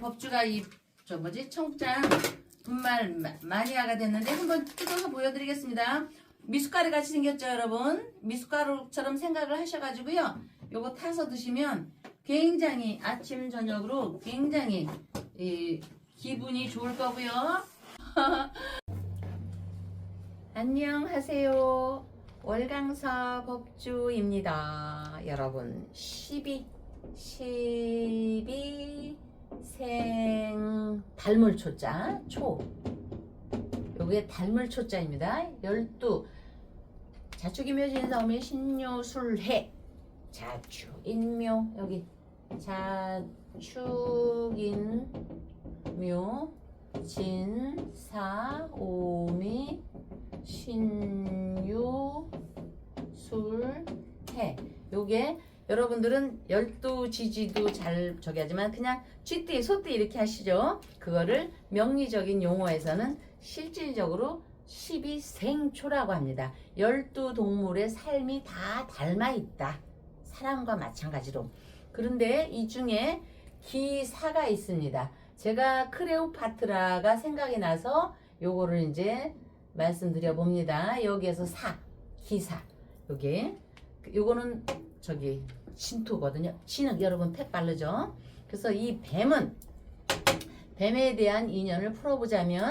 법주가 청장 분말 마니아가 됐는데 한번 뜯어서 보여드리겠습니다. 미숫가루 같이 생겼죠, 여러분? 미숫가루처럼 생각을 하셔가지고요. 요거 타서 드시면 굉장히 아침 저녁으로 굉장히 기분이 좋을 거고요. 안녕하세요. 월강사 법주입니다. 여러분 12생 달물초자 초, 요게 달물초자입니다. 12 자축인묘진 사오면 신묘술해 자축인묘, 여기 자축인묘 진사오미 신유술해, 요게 여러분들은 12지지도 잘 저기 하지만 그냥 쥐띠 소띠 이렇게 하시죠. 그거를 명리적인 용어에서는 실질적으로 12생초라고 합니다. 12동물의 삶이 다 닮아 있다, 사람과 마찬가지로. 그런데 이 중에 기사가 있습니다. 제가 클레오파트라가 생각이 나서 요거를 이제 말씀드려 봅니다. 여기에서 기사, 요거는 저기 진토거든요. 진은 여러분 팩 바르죠. 그래서 이 뱀에 대한 인연을 풀어보자면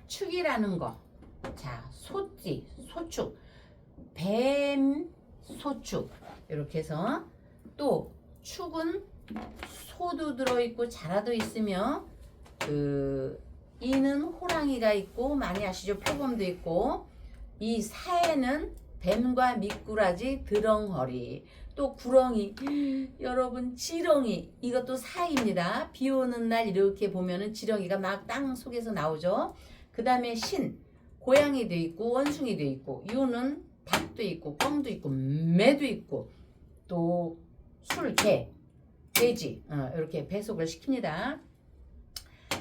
축이라는 거, 자 소띠, 소축, 뱀, 소축, 이렇게 해서 또 축은 소도 들어있고 자라도 있으며 이는 호랑이가 있고 많이 아시죠? 표범도 있고, 이 사에는 뱀과 미꾸라지, 드렁허리, 또 구렁이, 여러분 지렁이, 이것도 사입니다. 비 오는 날 이렇게 보면은 지렁이가 막 땅 속에서 나오죠. 그 다음에 신, 고양이도 있고 원숭이도 있고, 유는 닭도 있고 꿩도 있고 매도 있고, 또 술, 개, 돼지, 이렇게 배속을 시킵니다.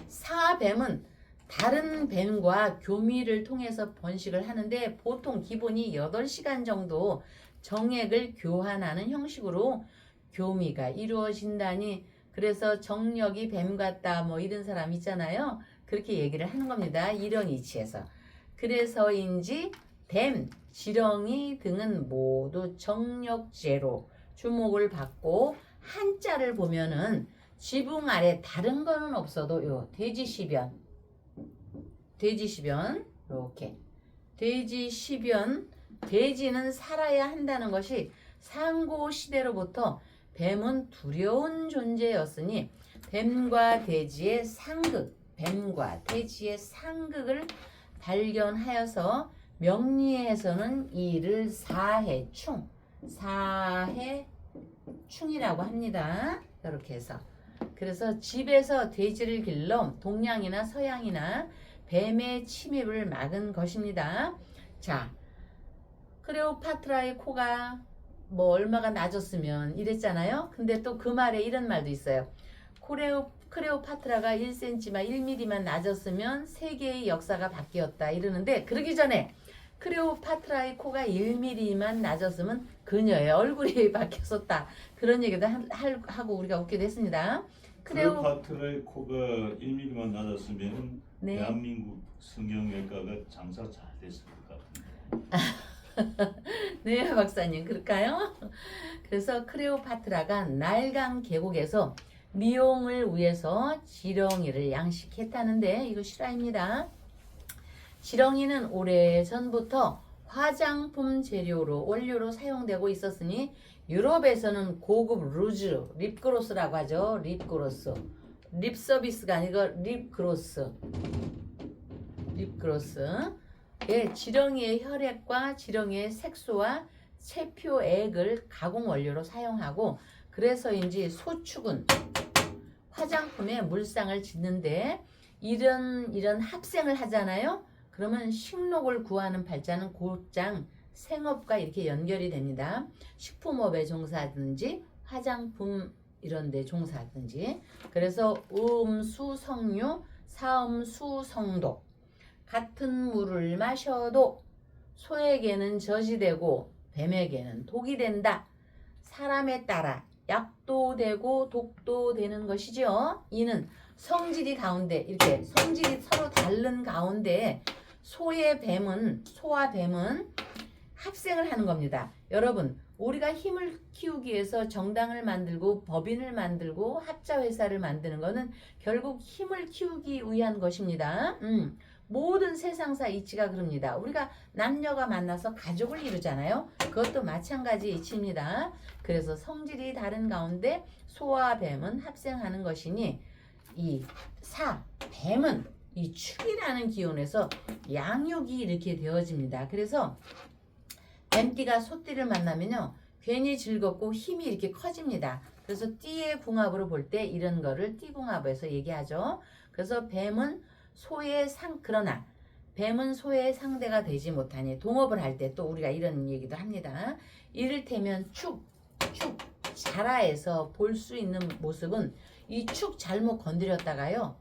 사뱀은 다른 뱀과 교미를 통해서 번식을 하는데 보통 기본이 8시간 정도 정액을 교환하는 형식으로 교미가 이루어진다니, 그래서 정력이 뱀 같다 뭐 이런 사람 있잖아요. 그렇게 얘기를 하는 겁니다. 이런 이치에서. 그래서인지 뱀, 지렁이 등은 모두 정력제로 주목을 받고, 한자를 보면은 지붕 아래 다른 거는 없어도 요 돼지시변, 이렇게 돼지시변, 돼지는 살아야 한다는 것이 상고시대로부터 뱀은 두려운 존재였으니 뱀과 돼지의 상극을 발견하여서 명리에서는 이를 사해충이라고 합니다. 이렇게 해서, 그래서 집에서 돼지를 길러 동양이나 서양이나 뱀의 침입을 막은 것입니다. 자, 클레오파트라의 코가 뭐 얼마가 낮았으면 이랬잖아요. 근데 또 그 말에 이런 말도 있어요. 클레오파트라가 1cm만 1mm만 낮았으면 세계의 역사가 바뀌었다 이러는데, 그러기 전에 클레오파트라의 코가 1mm만 낮았으면 그녀의 얼굴이 바뀌었었다, 그런 얘기도 하고 우리가 웃기도 했습니다. 클레오파트라의 코가 1mm만 낮았으면 네. 대한민국 성형외과가 장사 잘 됐을 것 같은데. 네, 박사님, 그럴까요? 그래서 클레오파트라가 날강 계곡에서 미용을 위해서 지렁이를 양식했다는데 이거 실화입니다. 지렁이는 오래전부터 화장품 재료로 원료로 사용되고 있었으니 유럽에서는 고급 루즈, 립그로스라고 하죠. 립그로스, 립서비스가 아니고 립그로스. 예, 지렁이의 혈액과 지렁이의 색소와 체표액을 가공 원료로 사용하고, 그래서인지 소축은 화장품에 물상을 짓는데 이런 합생을 하잖아요. 그러면 식록을 구하는 발자는 곧장 생업과 이렇게 연결이 됩니다. 식품업에 종사하든지 화장품 이런 데 종사하든지. 그래서 음수성류, 사음수성독, 같은 물을 마셔도 소에게는 젖이 되고 뱀에게는 독이 된다. 사람에 따라 약도 되고 독도 되는 것이죠. 이는 성질이 가운데 이렇게 성질이 서로 다른 가운데 소와 뱀은 합생을 하는 겁니다. 여러분, 우리가 힘을 키우기 위해서 정당을 만들고 법인을 만들고 합자회사를 만드는 것은 결국 힘을 키우기 위한 것입니다. 모든 세상사 이치가 그럽니다. 우리가 남녀가 만나서 가족을 이루잖아요. 그것도 마찬가지 이치입니다. 그래서 성질이 다른 가운데 소와 뱀은 합생하는 것이니 뱀은 이 축이라는 기운에서 양육이 이렇게 되어집니다. 그래서 뱀띠가 소띠를 만나면요 괜히 즐겁고 힘이 이렇게 커집니다. 그래서 띠의 궁합으로 볼 때 이런 거를 띠궁합에서 얘기하죠. 그래서 그러나 뱀은 소의 상대가 되지 못하니 동업을 할 때 또 우리가 이런 얘기도 합니다. 이를테면 자라에서 볼 수 있는 모습은 이 축 잘못 건드렸다가요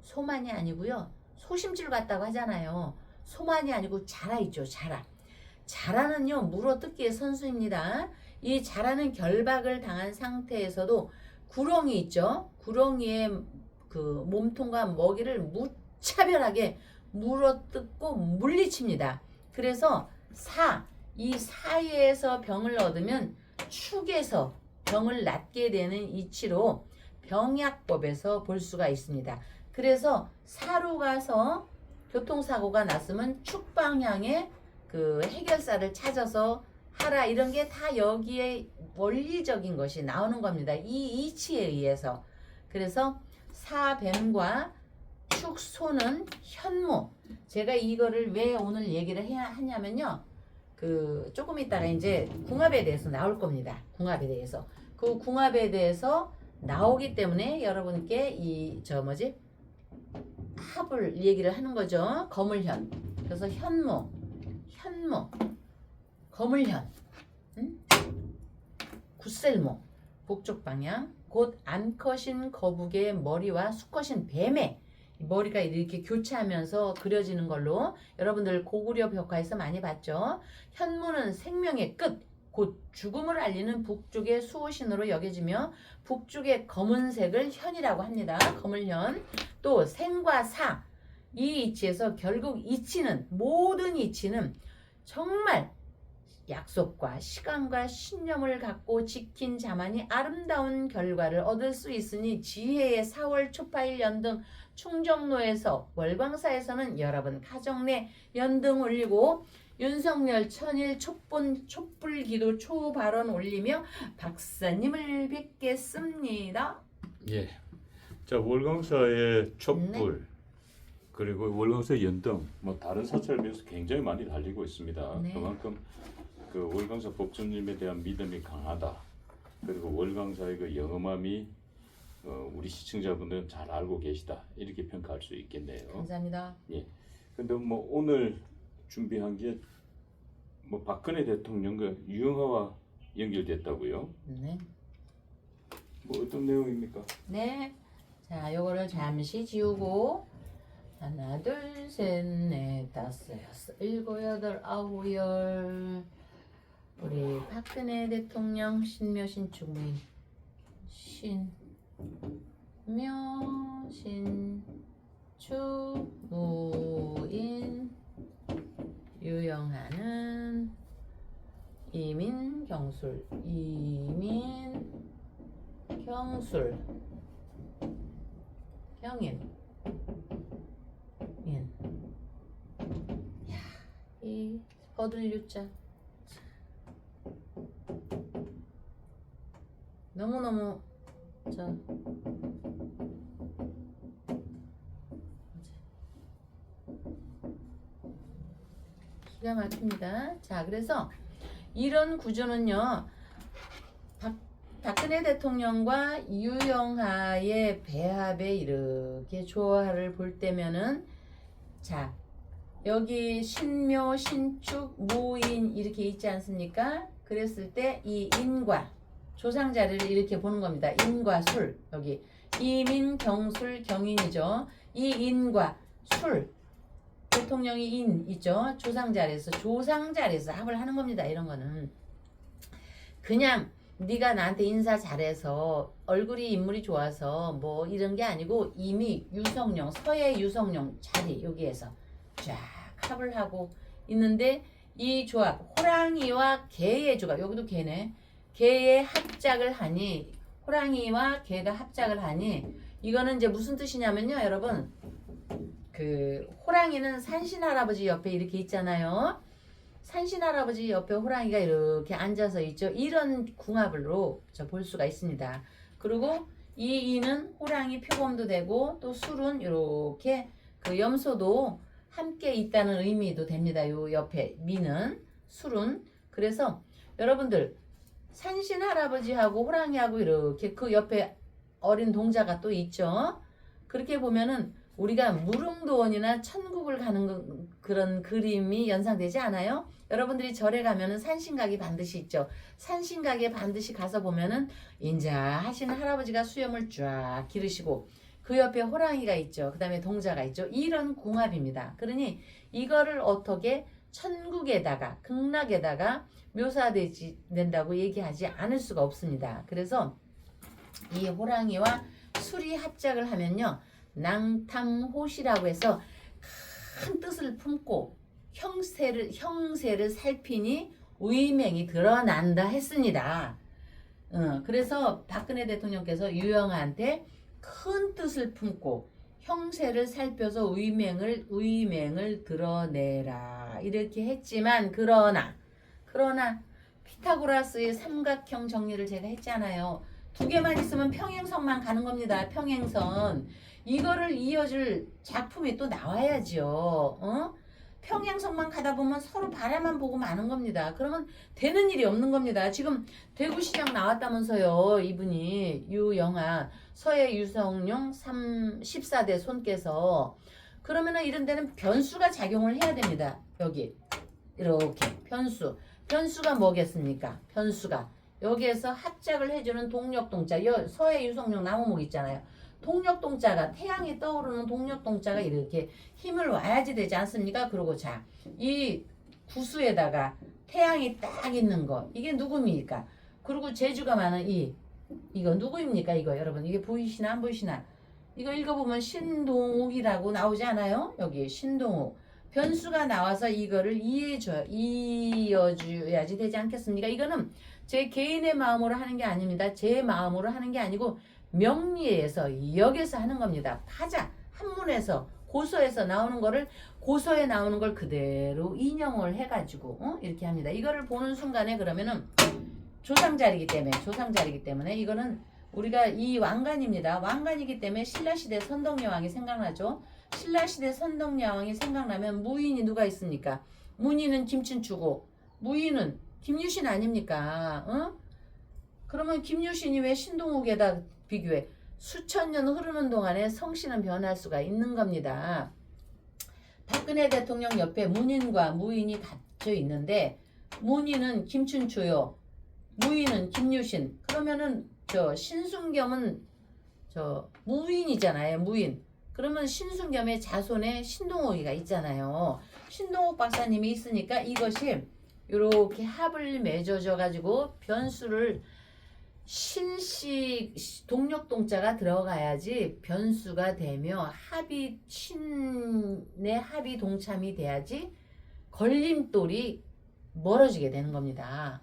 소만이 아니고요 소심줄 같다고 하잖아요. 소만이 아니고 자라 있죠. 자라는요 물어뜯기의 선수입니다. 이 자라는 결박을 당한 상태에서도 구렁이 있죠. 구렁이의 그 몸통과 먹이를 무차별하게 물어뜯고 물리칩니다. 그래서 이 사이에서 병을 얻으면 축에서 병을 낳게 되는 이치로 병약법에서 볼 수가 있습니다. 그래서 사로 가서 교통사고가 났으면 축 방향에 그 해결사를 찾아서 하라 이런 게 다 여기에 원리적인 것이 나오는 겁니다. 이 이치에 의해서. 그래서 사뱀과 축소는 현무. 제가 이거를 왜 오늘 얘기를 해야 하냐면요. 그 조금 있다가 이제 궁합에 대해서 나올 겁니다. 궁합에 대해서. 그 궁합에 대해서 나오기 때문에 여러분께 합을 얘기를 하는 거죠. 거물현. 그래서 현무, 거물현, 굿셀모, 북쪽 방향, 곧 암컷인 거북의 머리와 수컷인 뱀의 머리가 이렇게 교차하면서 그려지는 걸로 여러분들 고구려 벽화에서 많이 봤죠. 현무는 생명의 끝, 곧 죽음을 알리는 북쪽의 수호신으로 여겨지며 북쪽의 검은색을 현이라고 합니다. 거물현. 또 생과 사, 이 이치에서 결국 모든 이치는 정말 약속과 시간과 신념을 갖고 지킨 자만이 아름다운 결과를 얻을 수 있으니 지혜의 4월 초파일 연등 충정로에서 월광사에서는 여러분 가정 내 연등 올리고 윤석열 천일 촛불기도 초발언 올리며 박사님을 뵙겠습니다. 예. 자, 월광사의 촛불 그리고 월광사 연등 뭐 다른 사찰에 비해서 굉장히 많이 달리고 있습니다. 네. 그만큼 그 월광사 법주님에 대한 믿음이 강하다. 그리고 월광사의 그 영험함이 우리 시청자분들은 잘 알고 계시다. 이렇게 평가할 수 있겠네요. 감사합니다. 예. 근데 뭐 오늘 준비한 게 뭐 박근혜 대통령과 유영하와 연결됐다고요? 네. 뭐 어떤 내용입니까? 네. 자, 요거를 잠시 지우고 하나, 둘, 셋, 넷, 다섯, 여섯, 일곱, 여덟, 아홉, 열. 우리 박근혜 대통령 신묘 신축무인 신묘 신축무인 유영하는 이민경술 경인 이 거들유자 너무너무 기가 막힙니다. 자, 그래서 이런 구조는요 박근혜 대통령과 유영하의 배합에 이렇게 조화를 볼 때면은 자 여기 신묘 신축 무인 이렇게 있지 않습니까? 그랬을 때 이 인과 조상 자리를 이렇게 보는 겁니다. 인과 술 여기 이민경술 경인이죠. 이 인과 술 대통령이 인 있죠. 조상 자리에서 합을 하는 겁니다. 이런 거는 그냥 네가 나한테 인사 잘해서 얼굴이 인물이 좋아서 뭐 이런 게 아니고 이미 유성룡 서해 유성룡 자리 여기에서 쫙 합을 하고 있는데 이 조합 호랑이와 개의 조합 여기도 개네. 개의 합작을 하니 호랑이와 개가 합작을 하니 이거는 이제 무슨 뜻이냐면요 여러분 그 호랑이는 산신할아버지 옆에 이렇게 있잖아요. 산신할아버지 옆에 호랑이가 이렇게 앉아서 있죠. 이런 궁합으로 볼 수가 있습니다. 그리고 이 이는 호랑이 표범도 되고 또 술은 이렇게 그 염소도 함께 있다는 의미도 됩니다. 요 옆에 미는 술은 그래서 여러분들 산신할아버지하고 호랑이하고 이렇게 그 옆에 어린 동자가 또 있죠. 그렇게 보면은 우리가 무릉도원이나 천국을 가는 그런 그림이 연상되지 않아요? 여러분들이 절에 가면은 산신각이 반드시 있죠. 산신각에 반드시 가서 보면은 인자하시는 할아버지가 수염을 쫙 기르시고 그 옆에 호랑이가 있죠. 그 다음에 동자가 있죠. 이런 궁합입니다. 그러니 이거를 어떻게 천국에다가 극락에다가 묘사된다고 얘기하지 않을 수가 없습니다. 그래서 이 호랑이와 술이 합작을 하면요. 낭탐호시라고 해서 큰 뜻을 품고 형세를 살피니 의맹이 드러난다 했습니다. 그래서 박근혜 대통령께서 유영아한테 큰 뜻을 품고 형세를 살펴서 의맹을 드러내라 이렇게 했지만 그러나 피타고라스의 삼각형 정리를 제가 했잖아요. 두 개만 있으면 평행선만 가는 겁니다. 평행선. 이거를 이어줄 작품이 또 나와야죠. 평행선만 가다 보면 서로 바라만 보고 마는 겁니다. 그러면 되는 일이 없는 겁니다. 지금 대구시장 나왔다면서요. 이분이 유영아 서해 유성룡 14대 손께서 그러면은 이런 데는 변수가 작용을 해야 됩니다. 여기 이렇게 변수가 뭐겠습니까? 변수가 여기에서 합작을 해주는 동력동자 서해 유성룡 나무목 있잖아요. 동력동자가 태양이 떠오르는 동력동자가 이렇게 힘을 와야지 되지 않습니까? 그리고 자, 이 구수에다가 태양이 딱 있는 거 이게 누굽니까? 그리고 재주가 많은 이거 누구입니까? 이거 여러분 이게 보이시나 안 보이시나? 이거 읽어보면 신동욱이라고 나오지 않아요? 여기 신동욱 변수가 나와서 이거를 이어줘야지 되지 않겠습니까? 이거는 제 개인의 마음으로 하는 게 아닙니다. 제 마음으로 하는 게 아니고 명리에서 역에서 하는 겁니다. 파자 한문에서 고서에서 나오는 거를 고서에 나오는 걸 그대로 인용을 해가지고 이렇게 합니다. 이거를 보는 순간에 그러면은 조상자리기 때문에 이거는 우리가 이 왕관입니다. 왕관이기 때문에 신라시대 선덕여왕이 생각나죠. 신라시대 선덕여왕이 생각나면 무인이 누가 있습니까? 문인은 김춘추고 무인은 김유신 아닙니까? 그러면 김유신이 왜 신동욱에다 비교해? 수천 년 흐르는 동안에 성씨는 변할 수가 있는 겁니다. 박근혜 대통령 옆에 문인과 무인이 갇혀 있는데 문인은 김춘추요. 무인은 김유신. 그러면은 신순겸은 무인이잖아요. 무인. 그러면 신순겸의 자손에 신동욱이가 있잖아요. 신동욱 박사님이 있으니까 이것이 이렇게 합을 맺어져 가지고 변수를 신씨 동력동자가 들어가야지 변수가 되며 신의 합이 동참이 돼야지 걸림돌이 멀어지게 되는 겁니다.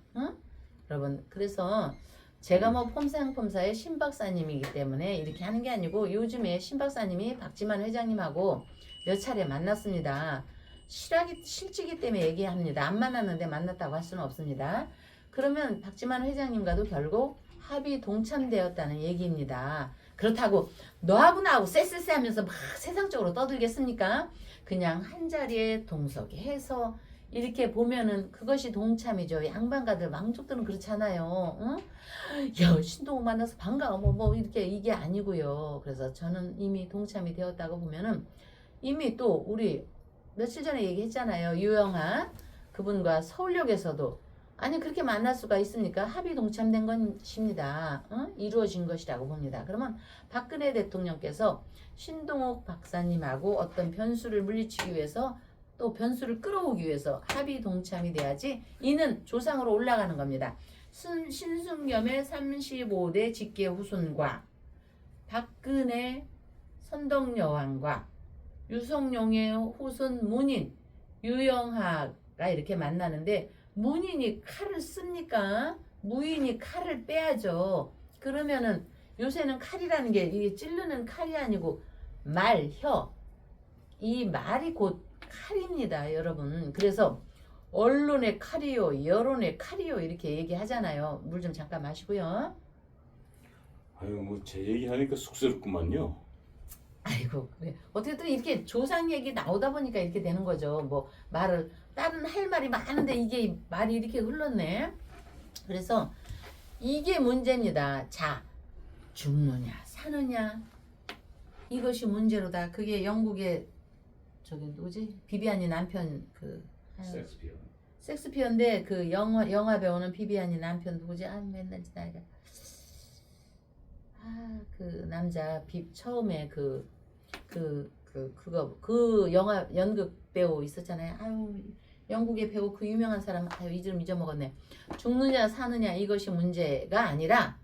여러분 그래서 제가 뭐 폼사의 신 박사님이기 때문에 이렇게 하는 게 아니고 요즘에 신 박사님이 박지만 회장님하고 몇 차례 만났습니다. 실직이 때문에 얘기합니다. 안 만났는데 만났다고 할 수는 없습니다. 그러면 박지만 회장님과도 결국 합이 동참되었다는 얘기입니다. 그렇다고 너하고 나하고 쎄쎄쎄 하면서 막 세상적으로 떠들겠습니까? 그냥 한 자리에 동석해서 이렇게 보면은 그것이 동참이죠. 양반가들 왕족들은 그렇잖아요. 야 신동욱 만나서 반가워 뭐 이렇게 이게 아니고요. 그래서 저는 이미 동참이 되었다고 보면은 이미 또 우리 며칠 전에 얘기했잖아요. 유영아 그분과 서울역에서도 아니 그렇게 만날 수가 있습니까? 합의 동참된 것입니다. 이루어진 것이라고 봅니다. 그러면 박근혜 대통령께서 신동욱 박사님하고 어떤 변수를 물리치기 위해서 또 변수를 끌어오기 위해서 합의 동참이 돼야지 이는 조상으로 올라가는 겁니다. 신승겸의 35대 직계 후손과 박근혜 선덕여왕과 유성룡의 후손 문인 유영하가 이렇게 만나는데 문인이 칼을 씁니까? 무인이 칼을 빼야죠. 그러면은 요새는 칼이라는 게 이게 찌르는 칼이 아니고 말, 혀. 이 말이 곧 칼입니다, 여러분. 그래서 언론의 칼이요, 여론의 칼이요 이렇게 얘기하잖아요. 물 좀 잠깐 마시고요. 아유 뭐 제 얘기하니까 쑥스럽구만요. 아이고 그래. 어떻게 또 이렇게 조상 얘기 나오다 보니까 이렇게 되는 거죠. 뭐 말을 다른 할 말이 많은데 이게 말이 이렇게 흘렀네. 그래서 이게 문제입니다. 자, 죽느냐 사느냐 이것이 문제로다. 그게 영국의 저기 누구지? 비비안이 남편 그 섹스피어. 섹스피어인데 그 영화 배우는 비비안이 남편 누구지? 아 맨날 지나가. 그 남자 처음에 그 영화 연극 배우 있었잖아요. 아유 영국의 배우 그 유명한 사람 아유 이름 잊어먹었네. 죽느냐 사느냐 이것이 문제가 아니라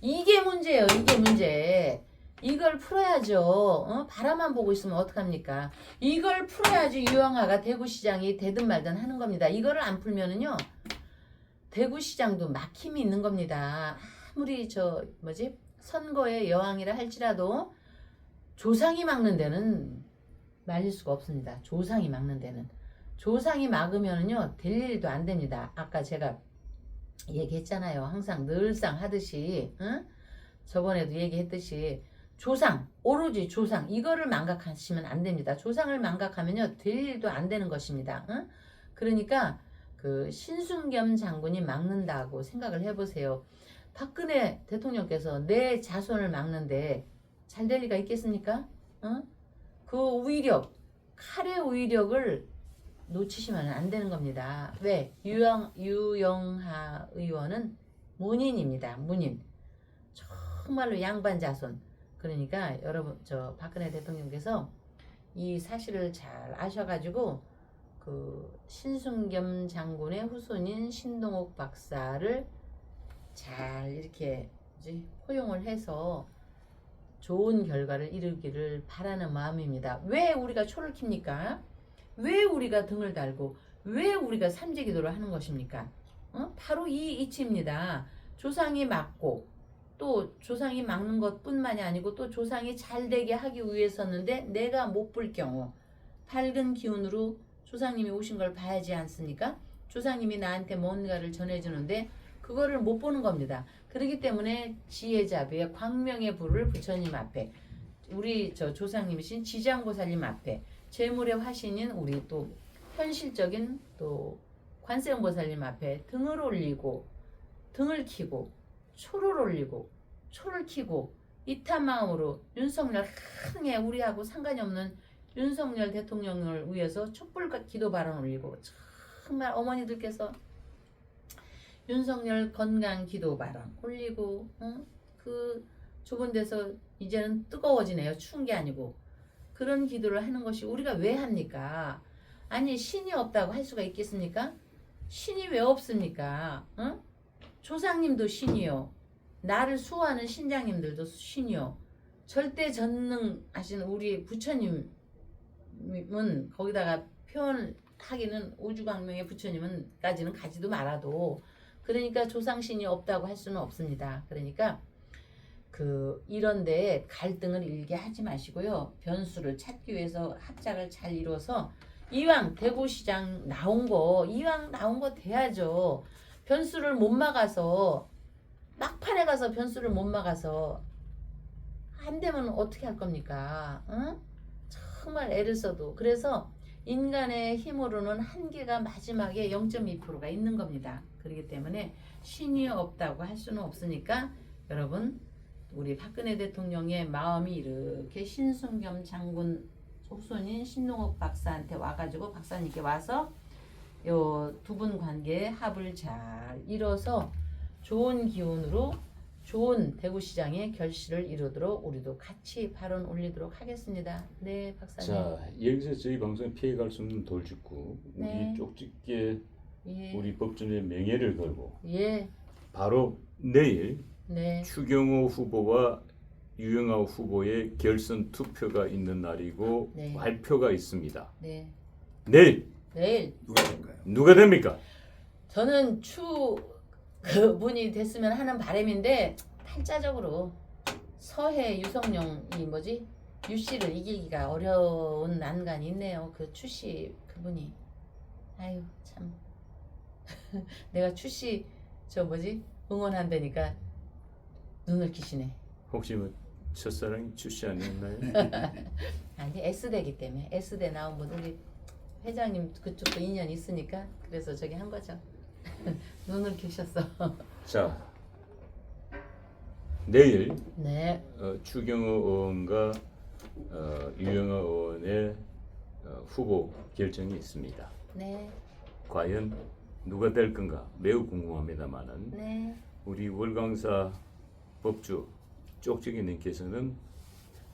이게 문제예요. 이게 문제. 이걸 풀어야죠. 바라만 보고 있으면 어떡합니까? 이걸 풀어야지 유영하가 대구시장이 되든 말든 하는 겁니다. 이거를 안 풀면은요 대구시장도 막힘이 있는 겁니다. 아무리 선거의 여왕이라 할지라도 조상이 막는 데는 말릴 수가 없습니다. 조상이 막는 데는. 조상이 막으면은요 될 일도 안 됩니다. 아까 제가 얘기했잖아요. 항상 늘상 하듯이 저번에도 얘기했듯이 조상, 오로지 조상 이거를 망각하시면 안 됩니다. 조상을 망각하면요 될 일도 안 되는 것입니다. 그러니까 그 신순겸 장군이 막는다고 생각을 해보세요. 박근혜 대통령께서 내 자손을 막는데 잘 될 리가 있겠습니까? 그 위력, 칼의 위력을 놓치시면 안 되는 겁니다. 왜? 유영하 의원은 문인입니다. 문인. 정말로 양반 자손. 그러니까 여러분 박근혜 대통령께서 이 사실을 잘 아셔가지고 그 신순겸 장군의 후손인 신동욱 박사를 잘 이렇게 포용을 해서 좋은 결과를 이루기를 바라는 마음입니다. 왜 우리가 초를 킵니까? 왜 우리가 등을 달고 왜 우리가 삼재기도를 하는 것입니까? 바로 이 이치입니다. 조상이 막고 또 조상이 막는 것뿐만이 아니고 또 조상이 잘 되게 하기 위해서는데 내가 못 볼 경우 밝은 기운으로 조상님이 오신 걸 봐야지 않습니까? 조상님이 나한테 뭔가를 전해주는데 그거를 못 보는 겁니다. 그렇기 때문에 지혜자비의 광명의 불을 부처님 앞에 우리 조상님이신 지장보살님 앞에 재물의 화신인 우리 또 현실적인 또 관세음보살님 앞에 등을 올리고 등을 켜고 초를 올리고 초를 켜고 이탄 마음으로 윤석열 흥에 우리하고 상관이 없는 윤석열 대통령을 위해서 촛불 기도 발언 올리고 정말 어머니들께서 윤석열 건강 기도 발언 올리고 그 좁은 데서 이제는 뜨거워지네요. 추운 게 아니고 그런 기도를 하는 것이 우리가 왜 합니까? 아니 신이 없다고 할 수가 있겠습니까? 신이 왜 없습니까? 조상님도 신이요. 나를 수호하는 신장님들도 신이요. 절대 전능하신 우리 부처님은 거기다가 표현하기는 우주광명의 부처님은까지는 가지도 말아도 그러니까 조상신이 없다고 할 수는 없습니다. 그러니까 이런데 갈등을 일게 하지 마시고요. 변수를 찾기 위해서 합작을 잘 이뤄서 이왕 대구시장 이왕 나온 거 돼야죠. 변수를 못 막아서 막판에 가서 변수를 못 막아서 안 되면 어떻게 할 겁니까? 정말 애를 써도 그래서 인간의 힘으로는 한계가 마지막에 0.2%가 있는 겁니다. 그렇기 때문에 신이 없다고 할 수는 없으니까 여러분 우리 박근혜 대통령의 마음이 이렇게 신순겸 장군 후손인 신동욱 박사한테 와가지고 박사님께 와서 요 두 분 관계의 합을 잘 이뤄서 좋은 기운으로 좋은 대구시장의 결실을 이루도록 우리도 같이 발언 올리도록 하겠습니다. 네, 박사님. 자, 여기서 저희 방송에 피해갈 수 없는 돌직구 네. 우리 쪽집게 예. 우리 법전의 명예를 걸고 예. 바로 내일 네. 추경호 후보와 유영아 후보의 결선 투표가 있는 날이고 네. 발표가 있습니다. 네. 내일 내일 누가 될까요? 누가 됩니까? 저는 그분이 됐으면 하는 바람인데 팔자적으로 서해 유성룡이 뭐지? 유 씨를 이기기가 어려운 난간이 있네요. 그 추씨 그분이 아유 참 내가 추씨 저 뭐지 응원한다니까 눈을 키시네. 혹시 뭐 첫사랑이 추씨 아니었나요? 아니 S대기 때문에 S대 나온 분 우리 회장님 그쪽도 인연이 있으니까 그래서 저기 한 거죠. 눈을 키셨어. 자, 내일 네. 추경호 의원과 유영아 의원의 후보 결정이 있습니다. 네. 과연 누가 될 건가 매우 궁금합니다만은 네. 우리 월광사 법주 쪽지기님께서는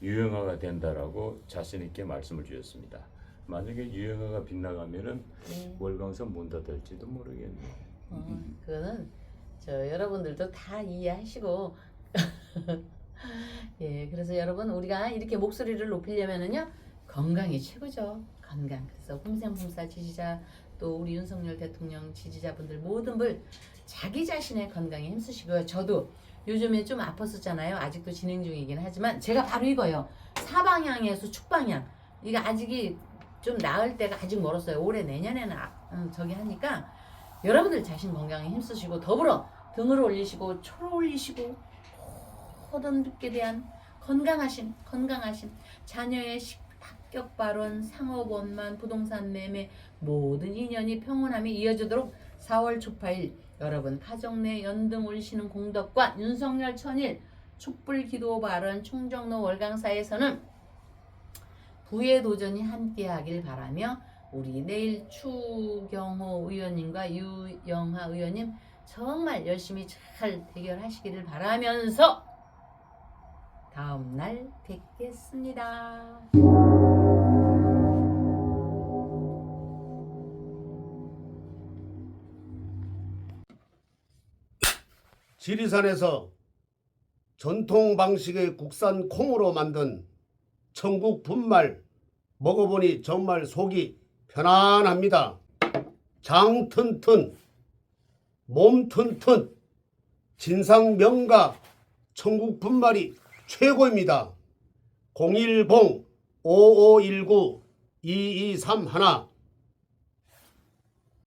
유영아가 된다라고 자신 있게 말씀을 주셨습니다. 만약에 유영아가 빗나가면은 네. 월광사 문 닫을지도 모르겠네요. 그거는 저 여러분들도 다 이해하시고 예, 그래서 여러분 우리가 이렇게 목소리를 높이려면은요 건강이 최고죠. 건강. 그래서 홈생홈사 지지자 또 우리 윤석열 대통령 지지자분들 모든 분 자기 자신의 건강에 힘쓰시고요. 저도 요즘에 좀 아팠었잖아요. 아직도 진행 중이긴 하지만 제가 바로 이거요. 사방향에서 축방향. 이거 아직이 좀 나을 때가 아직 멀었어요. 올해 내년에는 저기 하니까 여러분들 자신 건강에 힘쓰시고 더불어 등을 올리시고 초를 올리시고 모든 분께 대한 건강하심 자녀의 합격 발원 상업 원만 부동산 매매 모든 인연이 평온함이 이어지도록 4월 초파일 여러분 가정 내 연등 올리시는 공덕과 윤석열 천일 촛불 기도 발언 충정로 월강사에서는 부의 도전이 함께하길 바라며 우리 내일 추경호 의원님과 유영하 의원님 정말 열심히 잘 대결하시기를 바라면서 다음날 뵙겠습니다. 지리산에서 전통 방식의 국산 콩으로 만든 천국 분말 먹어보니 정말 속이 편안합니다. 장 튼튼, 몸 튼튼, 진상 명가 천국 분말이 최고입니다. 010-5519-2231